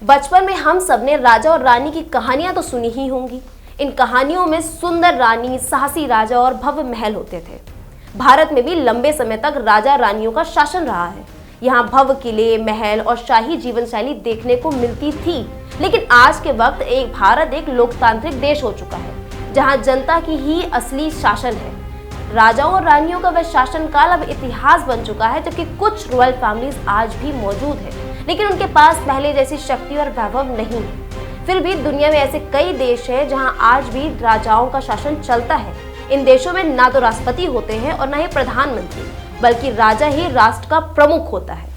बचपन में हम सबने राजा और रानी की कहानियां तो सुनी ही होंगी। इन कहानियों में सुंदर रानी, साहसी राजा और भव्य महल होते थे। भारत में भी लंबे समय तक राजा रानियों का शासन रहा है। यहाँ भव्य किले, महल और शाही जीवन शैली देखने को मिलती थी। लेकिन आज के वक्त भारत एक लोकतांत्रिक देश हो चुका है, जहाँ जनता की ही असली शासन है। राजाओं और रानियों का वह शासन काल अब इतिहास बन चुका है, जबकि कुछ रॉयल फैमिलीज आज भी मौजूद है, लेकिन उनके पास पहले जैसी शक्ति और वैभव नहीं है। फिर भी दुनिया में ऐसे कई देश हैं जहां आज भी राजाओं का शासन चलता है। इन देशों में ना तो राष्ट्रपति होते हैं और ना ही प्रधानमंत्री, बल्कि राजा ही राष्ट्र का प्रमुख होता है।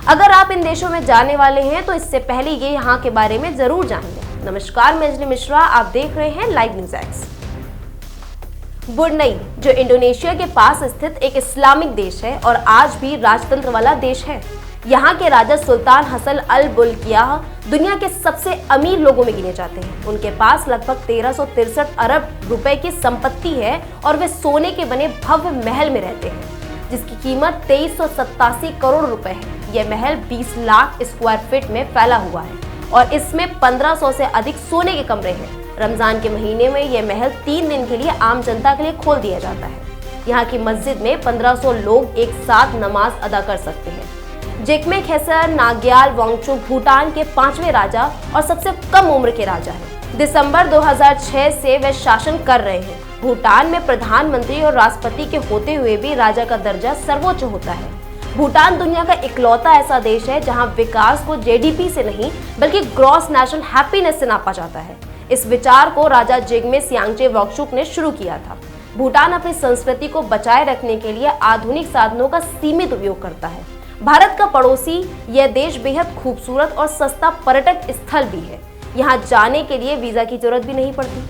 अगर आप इन देशों में जाने वाले हैं तो इससे पहले ये यहाँ के बारे में जरूर जान लें। नमस्कार, मैं अंजलि मिश्रा, आप देख रहे हैं लाइव न्यूज एक्स। ब्रुनई, जो इंडोनेशिया के पास स्थित एक इस्लामिक देश है और आज भी राजतंत्र वाला देश है। यहाँ के राजा सुल्तान हसन अल बुलकियाह दुनिया के सबसे अमीर लोगों में गिने जाते हैं। उनके पास लगभग 1363 अरब रुपए की संपत्ति है और वे सोने के बने भव्य महल में रहते हैं, जिसकी कीमत 2387 करोड़ रुपए है। यह महल 20 लाख स्क्वायर फीट में फैला हुआ है और इसमें 1500 से अधिक सोने के कमरे हैं। रमजान के महीने में यह महल 3 दिन के लिए आम जनता के लिए खोल दिया जाता है। यहाँ की मस्जिद में 1500 लोग एक साथ नमाज अदा कर सकते हैं। जिग्मे खेसर नाग्याल वांगचुक भूटान के 5वें राजा और सबसे कम उम्र के राजा हैं। दिसंबर 2006 से वे शासन कर रहे हैं। भूटान में प्रधानमंत्री और राष्ट्रपति के होते हुए भी राजा का दर्जा सर्वोच्च होता है। भूटान दुनिया का इकलौता ऐसा देश है जहां विकास को जीडीपी से नहीं बल्कि ग्रॉस नेशनल हैप्पीनेस से नापा जाता है। इस विचार को राजा जिग्मे सियांगचे वांगचुक ने शुरू किया था। भूटान अपनी संस्कृति को बचाए रखने के लिए आधुनिक साधनों का सीमित उपयोग करता है। भारत का पड़ोसी यह देश बेहद खूबसूरत और सस्ता पर्यटक स्थल भी है। यहाँ जाने के लिए वीजा की जरूरत भी नहीं पड़ती।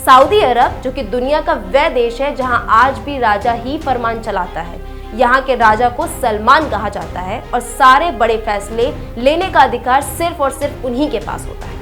सऊदी अरब, जो कि दुनिया का वह देश है जहाँ आज भी राजा ही फरमान चलाता है। यहाँ के राजा को सलमान कहा जाता है और सारे बड़े फैसले लेने का अधिकार सिर्फ और सिर्फ उन्हीं के पास होता है।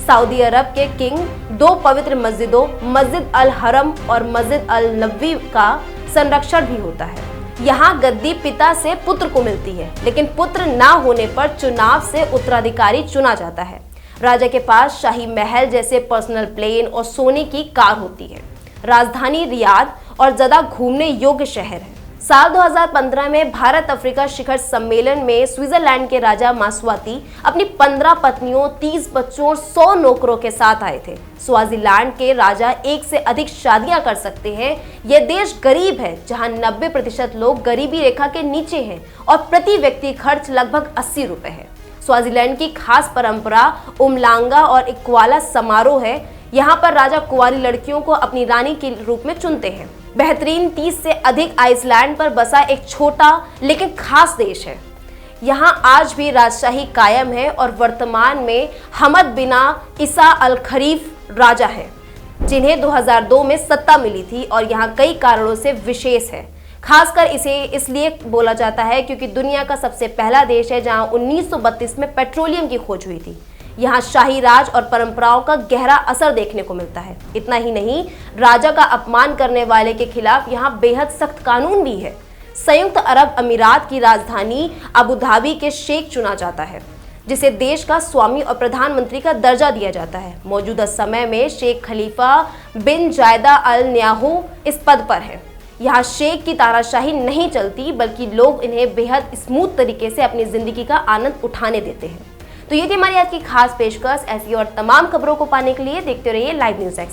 सऊदी अरब के किंग 2 पवित्र मस्जिदों, मस्जिद अल हरम और मस्जिद अल नबवी का संरक्षण भी होता है। यहाँ गद्दी पिता से पुत्र को मिलती है, लेकिन पुत्र ना होने पर चुनाव से उत्तराधिकारी चुना जाता है। राजा के पास शाही महल जैसे पर्सनल प्लेन और सोने की कार होती है। राजधानी रियाद और ज्यादा घूमने योग्य शहर है। साल 2015 में भारत अफ्रीका शिखर सम्मेलन में स्विट्जरलैंड के राजा मास्वाती अपनी 15 पत्नियों, 30 बच्चों और 100 नौकरों के साथ आए थे। स्वाजीलैंड के राजा 1 से अधिक शादियां कर सकते हैं। यह देश गरीब है, जहां 90% लोग गरीबी रेखा के नीचे हैं और प्रति व्यक्ति खर्च लगभग 80 रुपए है। स्वाजीलैंड की खास परंपरा उमलांगा और इक्वाला समारोह है। यहाँ पर राजा कुंवारी लड़कियों को अपनी रानी के रूप में चुनते हैं। बेहतरीन 30 से अधिक आइसलैंड पर बसा एक छोटा लेकिन खास देश है। यहाँ आज भी राजशाही कायम है और वर्तमान में हमद बिन ईसा अल खलीफा राजा हैं, जिन्हें 2002 में सत्ता मिली थी और यहाँ कई कारणों से विशेष है। खासकर इसे इसलिए बोला जाता है क्योंकि दुनिया का सबसे पहला देश है जहाँ 1932 में पेट्रोलियम की खोज हुई थी। यहाँ शाही राज और परंपराओं का गहरा असर देखने को मिलता है। इतना ही नहीं, राजा का अपमान करने वाले के खिलाफ यहाँ बेहद सख्त कानून भी है। संयुक्त अरब अमीरात की राजधानी अबू धाबी के शेख चुना जाता है, जिसे देश का स्वामी और प्रधानमंत्री का दर्जा दिया जाता है। मौजूदा समय में शेख खलीफा बिन जायदा अल न्याहू इस पद पर है। यहाँ शेख की तानाशाही नहीं चलती, बल्कि लोग इन्हें बेहद स्मूथ तरीके से अपनी जिंदगी का आनंद उठाने देते हैं। तो ये थी हमारी आज की खास पेशकश। ऐसी और तमाम खबरों को पाने के लिए देखते रहिए लाइव न्यूज एक्स।